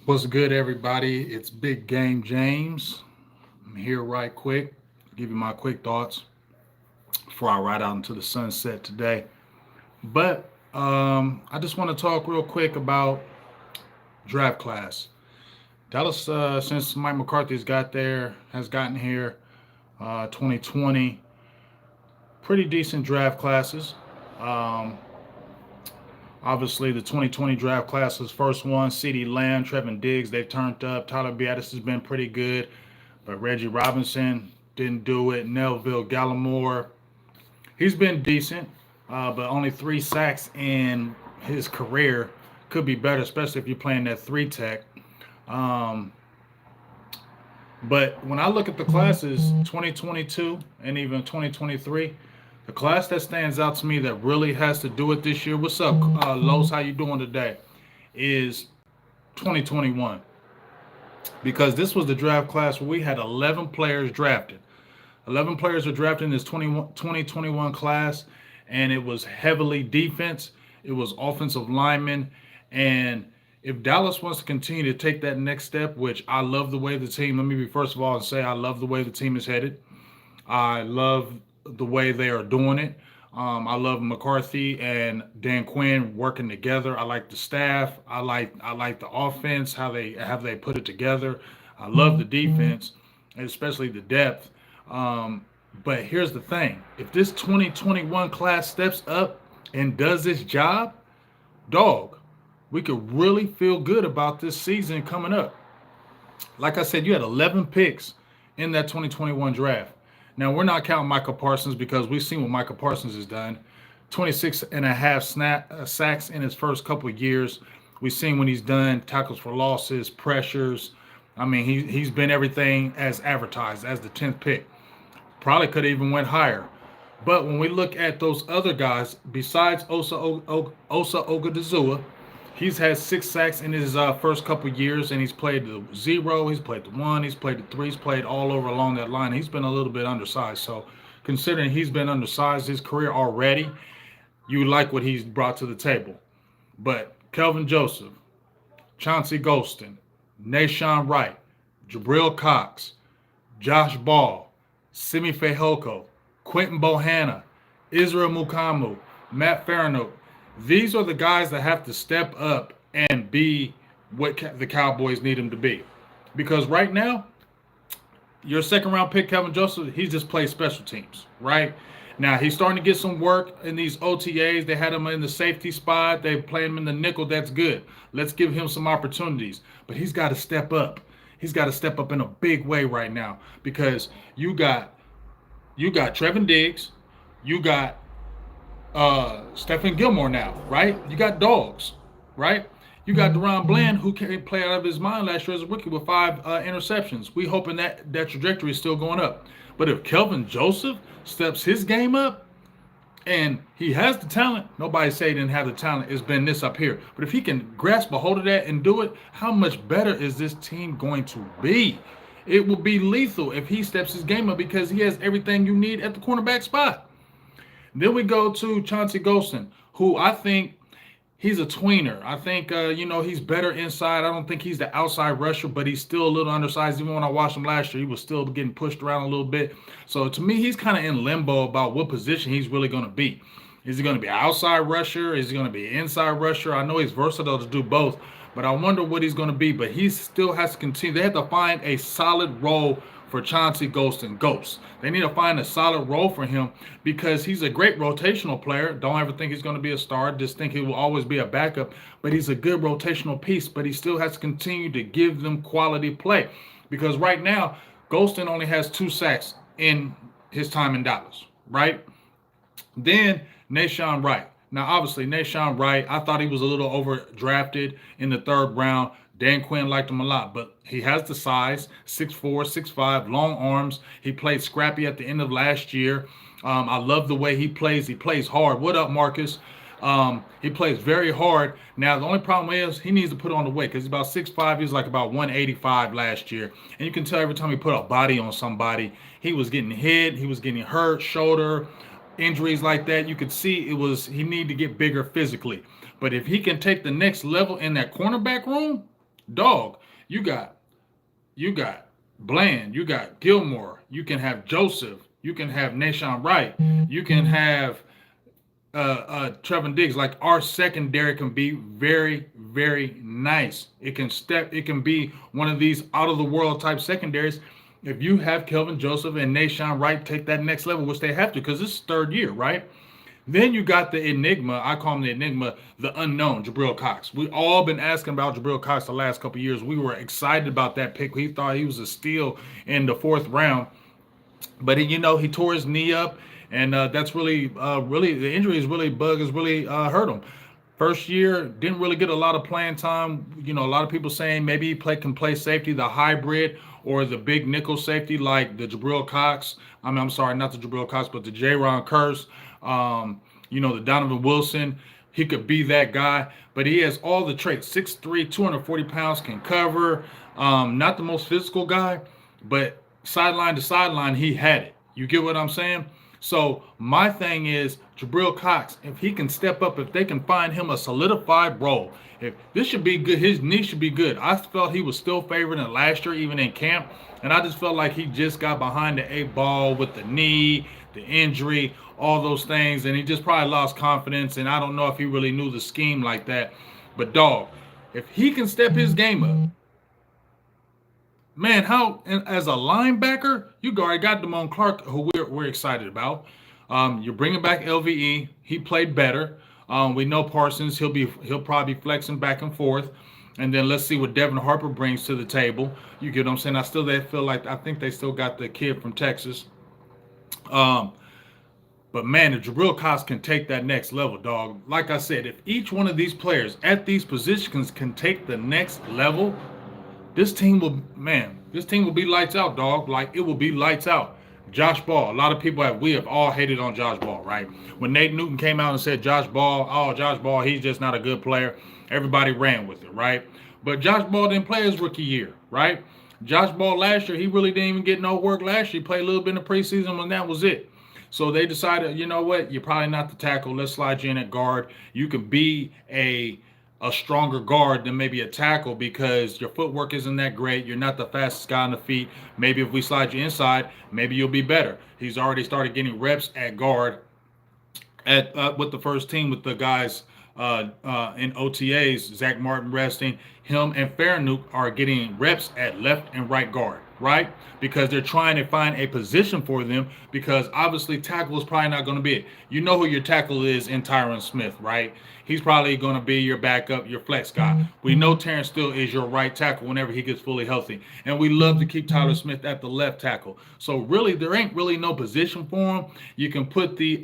What's good, everybody? It's Big Game James. I'm here right quick to give you my quick thoughts before I ride out into the sunset today. But I just want to talk real quick about draft class. Dallas, since Mike McCarthy's has gotten here, 2020, pretty decent draft classes. Um, Obviously, the 2020 draft class was first one. CeeDee Lamb, Trevin Diggs, they've turned up. Tyler Biadasz has been pretty good. But Reggie Robinson didn't do it. Neville Gallimore, he's been decent, but only 3 sacks in his career. Could be better, especially if you're playing that three tech. Um, but when I look at the classes, 2022 and even 2023, the class that stands out to me that really has to do it this year. What's up, Los? How you doing today? Is 2021, because this was the draft class where we had 11 players drafted. 11 players were drafted in this 2021 class, and it was heavily defense. It was offensive linemen. And if Dallas wants to continue to take that next step, which I love the way the team, let me be first of all and say I love the way the team is headed. I love the way they are doing it. I love McCarthy and Dan Quinn working together. I like the staff. I like the offense, how they put it together. I love the defense, especially the depth. But here's the thing: if this 2021 class steps up and does this job, dog, we could really feel good about this season coming up. Like I said, you had 11 picks in that 2021 draft. Now, we're not counting Michael Parsons because we've seen what Michael Parsons has done. 26 and a half sacks in his first couple of years. We've seen when he's done tackles for losses, pressures. I mean, he's been everything as advertised as the 10th pick. Probably could have even went higher. But when we look at those other guys, besides Osa Ogadazua, he's had 6 sacks in his first couple years, and he's played the zero, he's played the one, he's played the three, he's played all over along that line. He's been a little bit undersized. So, considering he's been undersized his career already, you like what he's brought to the table. But Kelvin Joseph, Chauncey Golston, Nashawn Wright, Jabril Cox, Josh Ball, Simi Fehoko, Quentin Bohanna, Israel Mukamu, Matt Faranoak. These are the guys that have to step up and be what the Cowboys need them to be. Because right now, your second round pick, Kevin Joseph, he just plays special teams, right? Now, he's starting to get some work in these OTAs. They had him in the safety spot. They play him in the nickel. That's good. Let's give him some opportunities. But he's got to step up. He's got to step up in a big way right now because you got Trevin Diggs, you got Stephen Gilmore now, right? You got dogs, right? You got Deron Bland, who can play out of his mind last year as a rookie with 5 interceptions. We hoping that trajectory is still going up. But if Kelvin Joseph steps his game up, and he has the talent, nobody say he didn't have the talent. It's been this up here. But if he can grasp a hold of that and do it, how much better is this team going to be? It will be lethal if he steps his game up because he has everything you need at the cornerback spot. Then we go to Chauncey Golston, who I think he's a tweener. I think, he's better inside. I don't think he's the outside rusher, but he's still a little undersized. Even when I watched him last year, he was still getting pushed around a little bit. So to me, he's kind of in limbo about what position he's really going to be. Is he going to be an outside rusher? Is he going to be an inside rusher? I know he's versatile to do both, but I wonder what he's going to be. But he still has to continue. They have to find a solid role for Chauncey Ghost. They need to find a solid role for him because he's a great rotational player. Don't ever think he's going to be a star. Just think he will always be a backup. But he's a good rotational piece. But he still has to continue to give them quality play because right now, Golston only has 2 sacks in his time in Dallas, right? Then Nashawn Wright. Now, obviously, Nashawn Wright, I thought he was a little overdrafted in the third round. Dan Quinn liked him a lot, but he has the size, 6'4", 6'5", long arms. He played scrappy at the end of last year. I love the way he plays. He plays hard. What up, Marcus? He plays very hard. Now, the only problem is he needs to put on the weight because he's about 6'5". He was like about 185 last year. And you can tell every time he put a body on somebody, he was getting hit, he was getting hurt, shoulder, injuries like that. You could see he needed to get bigger physically. But if he can take the next level in that cornerback room, Dog, you got you got Bland, you got Gilmore, you can have Joseph, you can have Nashawn Wright, you can have Trevin Diggs. Like our secondary can be very, very nice. It can be one of these out of the world type secondaries. If you have Kelvin Joseph and Nashawn Wright take that next level, which they have to, because this is third year, right? Then you got the enigma. I call him the enigma, the unknown, Jabril Cox. We all been asking about Jabril Cox the last couple of years. We were excited about that pick. We thought he was a steal in the fourth round, but he tore his knee up, and that's really the injury is really hurt him. First year didn't really get a lot of playing time. A lot of people saying maybe can play safety, the hybrid or the big nickel safety like the Jabril Cox. I'm sorry, not the Jabril Cox, but the Jaron Curse. The Donovan Wilson. He could be that guy, but he has all the traits. 6'3", 240 pounds, can cover. Not the most physical guy, but sideline to sideline, he had it. You get what I'm saying? So my thing is Jabril Cox, if he can step up, if they can find him a solidified role, if this should be good, his knee should be good. I felt he was still favored in last year, even in camp, and I just felt like he just got behind the eight ball with the knee, the injury, all those things, and he just probably lost confidence, and I don't know if he really knew the scheme like that. But dog, if he can step his game up, man, how as a linebacker, you already got Damone Clark, who we're excited about. You're bringing back LVE. He played better. We know Parsons. He'll probably be flexing back and forth. And then let's see what Devin Harper brings to the table. You get what I'm saying? I think they still got the kid from Texas. But man, if Jabril Cox can take that next level, dog. Like I said, if each one of these players at these positions can take the next level, this team will be lights out, dog. Like, it will be lights out. Josh Ball, a lot of people we have all hated on Josh Ball, right? When Nate Newton came out and said Josh Ball, he's just not a good player, everybody ran with it, right? But Josh Ball didn't play his rookie year, right? Josh Ball last year, he really didn't even get no work last year. He played a little bit in the preseason, and that was it. So they decided, you know what, you're probably not the tackle. Let's slide you in at guard. You can be a stronger guard than maybe a tackle because your footwork isn't that great. You're not the fastest guy on the feet. Maybe if we slide you inside, maybe you'll be better. He's already started getting reps at guard with the first team with the guys in OTAs. Zach Martin resting. Him and Fairnook are getting reps at left and right guard, right? Because they're trying to find a position for them because obviously tackle is probably not going to be it. You know who your tackle is in Tyron Smith, right? He's probably going to be your backup, your flex guy. We know Terrence Steele is your right tackle whenever he gets fully healthy. And we love to keep Tyler Smith at the left tackle. So really, there ain't really no position for him. You can put the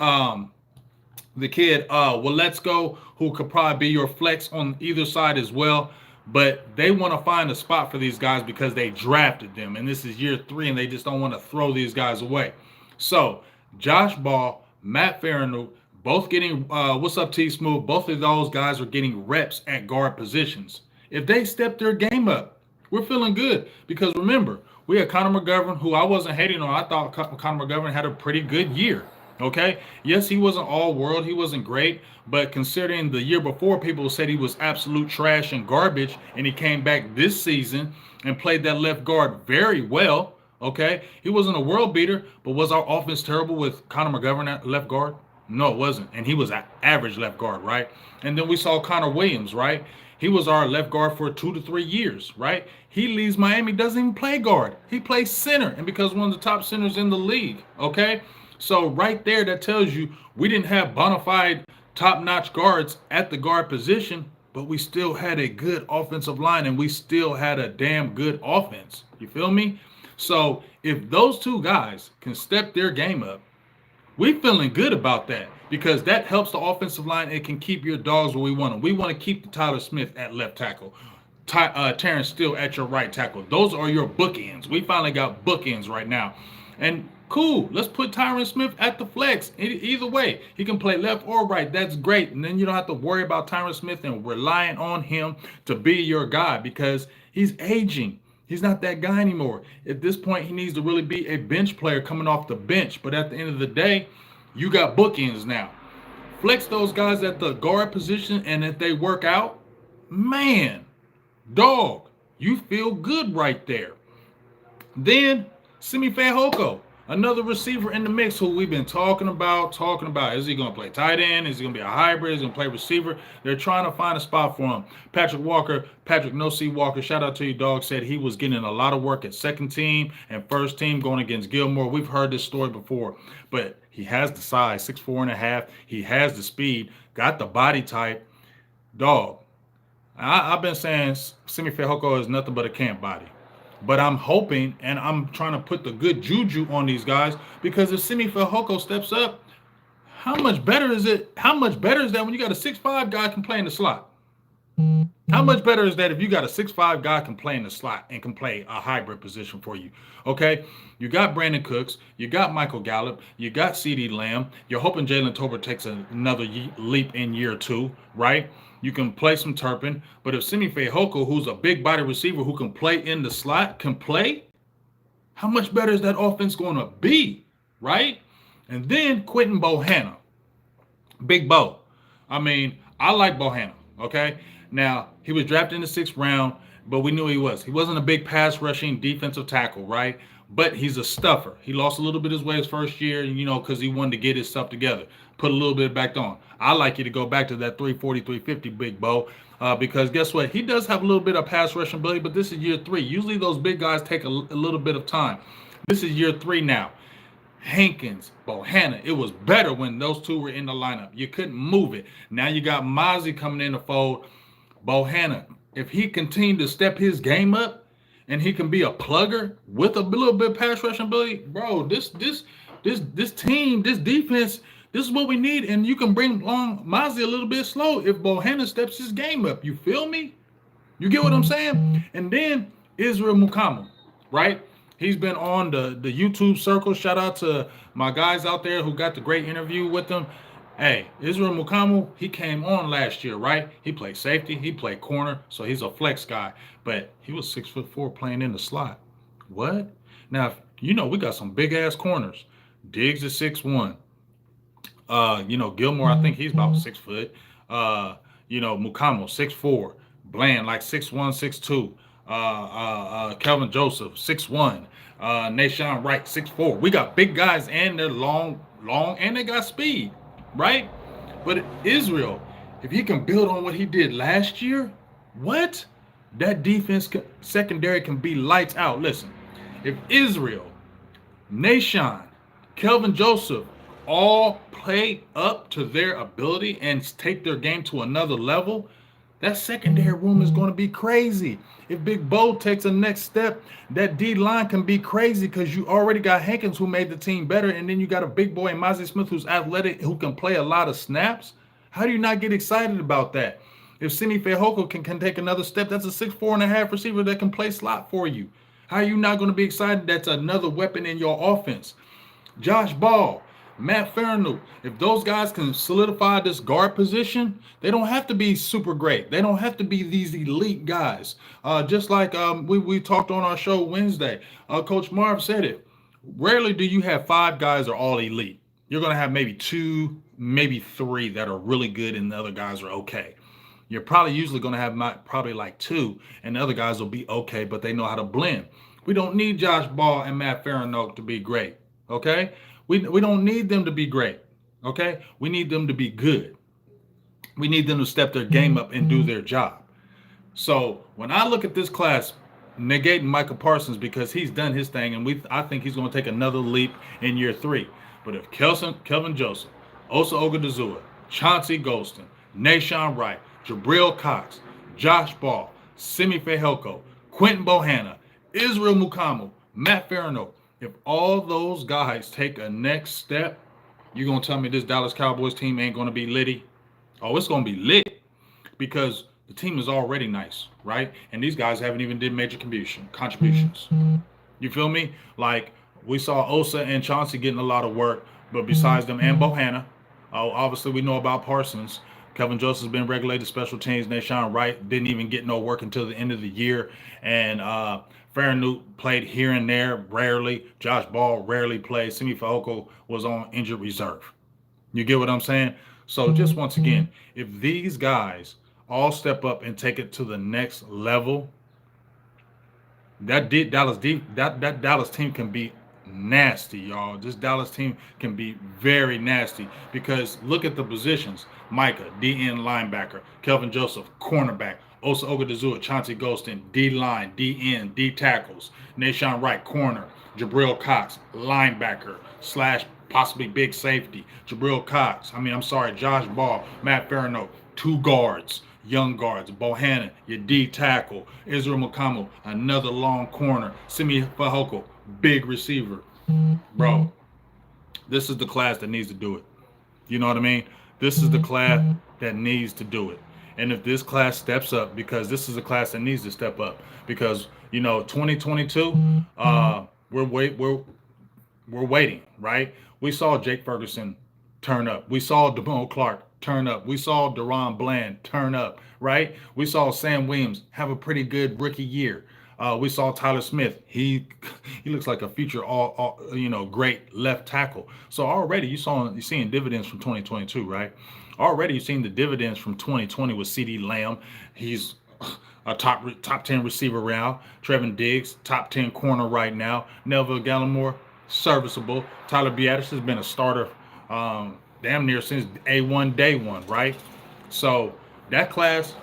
kid, let's go, who could probably be your flex on either side as well. But they want to find a spot for these guys because they drafted them. And this is year 3, and they just don't want to throw these guys away. So Josh Ball, Matt Fairnook, both getting, what's up, T Smooth? Both of those guys are getting reps at guard positions. If they step their game up, we're feeling good. Because remember, we had Connor McGovern, who I wasn't hating on. I thought Connor McGovern had a pretty good year. Okay? Yes, he wasn't all world. He wasn't great. But considering the year before, people said he was absolute trash and garbage, and he came back this season and played that left guard very well. Okay? He wasn't a world beater, but was our offense terrible with Connor McGovern at left guard? No, it wasn't. And he was an average left guard, right? And then we saw Connor Williams, right? He was our left guard for 2 to 3 years, right? He leaves Miami, doesn't even play guard. He plays center, and because one of the top centers in the league, okay? So right there, that tells you we didn't have bona fide top-notch guards at the guard position, but we still had a good offensive line, and we still had a damn good offense. You feel me? So if those two guys can step their game up, we feeling good about that because that helps the offensive line. It can keep your dogs where we want them. We want to keep the Tyler Smith at left tackle, Terrence Steele at your right tackle. Those are your bookends. We finally got bookends right now. And cool, let's put Tyron Smith at the flex. Either way, he can play left or right. That's great. And then you don't have to worry about Tyron Smith and relying on him to be your guy because he's aging. He's not that guy anymore. At this point, he needs to really be a bench player coming off the bench. But at the end of the day, you got bookends now. Flex those guys at the guard position, and if they work out, man, Dog, you feel good right there. Then Simi Fehoko, another receiver in the mix who we've been talking about. Is he going to play tight end? Is he going to be a hybrid? Is he going to play receiver? They're trying to find a spot for him. Patrick No C Walker, shout out to you, dog, said he was getting a lot of work at second team and first team going against Gilmore. We've heard this story before, but he has the size, 6'4" and a half. He has the speed, got the body type. Dog, I've been saying Simi Fehoko is nothing but a camp body. But I'm hoping and I'm trying to put the good juju on these guys because if Simi Fehoko steps up, how much better is it? How much better is that when you got a 6'5" guy can play in the slot? How much better is that if you got a 6'5" guy can play in the slot and can play a hybrid position for you? Okay, you got Brandon Cooks, you got Michael Gallup, you got CeeDee Lamb. You're hoping Jalen Tolbert takes another leap in year 2, right? You can play some Turpin, but if Simi Fehoko, who's a big body receiver who can play in the slot, can play, how much better is that offense going to be, right? And then Quentin Bohanna, Big Bo. I mean, I like Bohanna, okay? Now, he was drafted in the 6th round, but we knew he was. He wasn't a big pass rushing defensive tackle, right? But he's a stuffer. He lost a little bit his way his first year, because he wanted to get his stuff together, put a little bit back on. I like you to go back to that 340, 350 Big Bo because guess what? He does have a little bit of pass rushing ability, but this is year 3. Usually those big guys take a little bit of time. This is year 3 now. Hankins, Bohanna. It was better when those two were in the lineup. You couldn't move it. Now you got Mozzie coming in the fold. Bohanna, if he continued to step his game up and he can be a plugger with a little bit of pass rushing ability, bro, this team, this defense, this is what we need. And you can bring along Mozzie a little bit slow if Bohanna steps his game up. You feel me? You get what I'm saying? And then Israel Mukuamu, right? He's been on the YouTube circle. Shout out to my guys out there who got the great interview with him. Hey, Israel Mukuamu, he came on last year, right? He played safety, he played corner, so he's a flex guy. But he was 6'4" playing in the slot. What? Now, we got some big ass corners. Diggs is 6'1". Gilmore, I think he's about 6 foot. Mukuamu, 6'4". Bland, like 6'1", 6'2". Kelvin Joseph, 6'1". Nashawn Wright, 6'4". We got big guys and they're long, and they got speed, right? But Israel, if he can build on what he did last year, what? That defense secondary can be lights out. Listen, if Israel, Nashawn, Kelvin Joseph all play up to their ability and take their game to another level, that secondary room is going to be crazy. If Big Bo takes a next step, that D line can be crazy because you already got Hankins who made the team better, and then you got a big boy in Mozzie Smith who's athletic, who can play a lot of snaps. How do you not get excited about that? If Simi Fehoko can take another step, that's a 6'4" and a half receiver that can play slot for you. How are you not going to be excited? That's another weapon in your offense. Josh Ball, Matt Faranoot, if those guys can solidify this guard position, they don't have to be super great. They don't have to be these elite guys. Just like we talked on our show Wednesday, Coach Marv said it. Rarely do you have 5 guys that are all elite. You're going to have maybe 2, maybe 3 that are really good and the other guys are okay. You're probably usually going to have probably like 2, and the other guys will be okay, but they know how to blend. We don't need Josh Ball and Matt Faranoot to be great, okay? We don't need them to be great, okay? We need them to be good. We need them to step their game up and do their job. So when I look at this class, negating Micah Parsons because he's done his thing, and I think he's going to take another leap in year 3. But if Kelvin Joseph, Osa Ogundezuwa, Chauncey Golston, Nashawn Wright, Jabril Cox, Josh Ball, Simi Fehoko, Quentin Bohanna, Israel Mukuamu, Matt Faranoot, if all those guys take a next step, you're going to tell me this Dallas Cowboys team ain't going to be litty? Oh, it's going to be lit because the team is already nice, right? And these guys haven't even did major contributions. You feel me? Like we saw Osa and Chauncey getting a lot of work, but besides them and Bohanna, obviously we know about Parsons. Kelvin Joseph's been regulated special teams. Nashawn Wright didn't even get no work until the end of the year. And Faranoot played here and there, rarely. Josh Ball rarely played. Simi Fehoko was on injured reserve. You get what I'm saying? So just once again, if these guys all step up and take it to the next level, that Dallas team can be nasty, y'all. This Dallas team can be very nasty because look at the positions: Micah, DN linebacker; Kelvin Joseph, cornerback; Osa Ogadazua, Chauncey Golston, D line, DN, D tackles; Nashawn Wright, corner; Jabril Cox, linebacker slash possibly big safety; Jabril Cox. I'm sorry, Josh Ball, Matt Farino, two guards, young guards; Bohannon, your D tackle; Israel Mukamu, another long corner; Simi Fehoko, big receiver. Bro, this is the class that needs to do it. You know what I mean? This is the class that needs to do it. And if this class steps up, because this is a class that needs to step up, because 2022, we're waiting, right? We saw Jake Ferguson turn up. We saw DeMone Clark turn up. We saw Deron Bland turn up, right? We saw Sam Williams have a pretty good rookie year. We saw Tyler Smith. He looks like a future all great left tackle. So already you're seeing dividends from 2022, right? Already you're seeing the dividends from 2020 with CD Lamb. He's a top 10 receiver round. Trevin Diggs, top 10 corner right now. Neville Gallimore, serviceable. Tyler Biadasz has been a starter damn near since A1 day one, right? So that class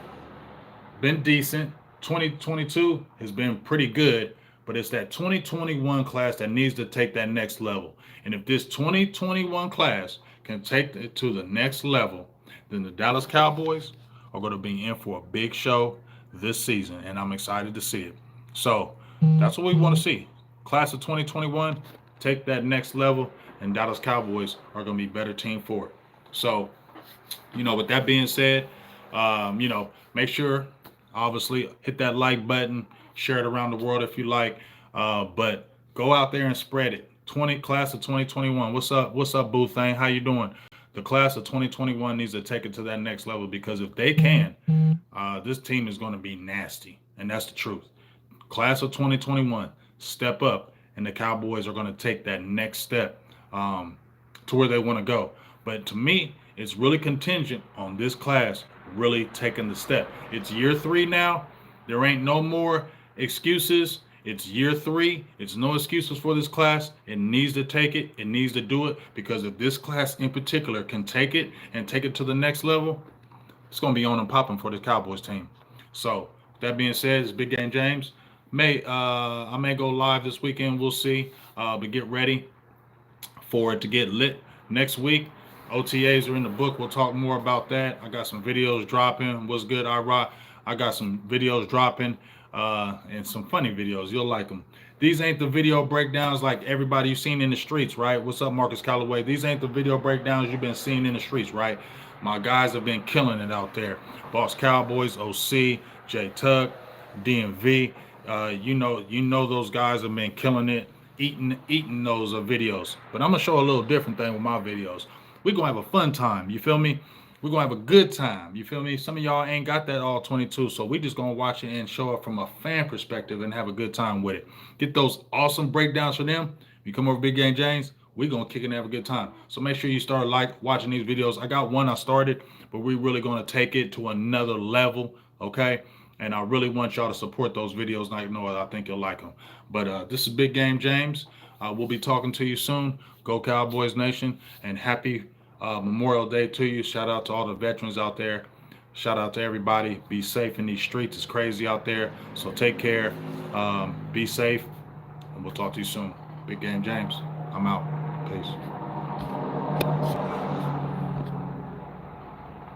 been decent. 2022 has been pretty good, but it's that 2021 class that needs to take that next level. And if this 2021 class can take it to the next level, then the Dallas Cowboys are going to be in for a big show this season, and I'm excited to see it. So that's what we want to see. Class of 2021, take that next level, and Dallas Cowboys are going to be a better team for it. So, with that being said, make sure, obviously, hit that like button, share it around the world if you like, but go out there and spread it. Class of 2021. What's up, Boo Thang? How you doing? The class of 2021 needs to take it to that next level, because if they can, this team is going to be nasty, and that's the truth. Class of 2021, step up, and the Cowboys are going to take that next step to where they want to go. But to me, it's really contingent on this class really taking the step. It's year 3 now. There ain't no more excuses. It's year 3. It's no excuses for this class. It needs to take it. It needs to do it, because if this class in particular can take it and take it to the next level, it's going to be on and popping for the Cowboys team. So that being said, it's Big Game James. I may go live this weekend. We'll see. But get ready for it to get lit next week. OTAs are in the book. We'll talk more about that. I got some videos dropping. What's good, I got some videos dropping and some funny videos. You'll like them. These ain't the video breakdowns like everybody you've seen in the streets, right? What's up, Marcus Callaway? These ain't the video breakdowns you've been seeing in the streets, right? My guys have been killing it out there. Boss Cowboys, OC, J Tug, DMV. You know those guys have been killing it, eating those videos. But I'm gonna show a little different thing with my videos. We're gonna have a fun time, you feel me? We're gonna have a good time, you feel me? Some of y'all ain't got that all 22, so we just gonna watch it and show it from a fan perspective and have a good time with it. Get those awesome breakdowns for them. You come over Big Game James, we're gonna kick it and have a good time. So make sure you start watching these videos. I got one I started, but we're really gonna take it to another level, okay? And I really want y'all to support those videos. And I think you'll like them. But this is Big Game James. We'll be talking to you soon. Go Cowboys Nation, and happy Memorial Day to you. Shout out to all the veterans out there. Shout out to everybody. Be safe in these streets. It's crazy out there. So take care. Be safe. And we'll talk to you soon. Big Game James. I'm out. Peace.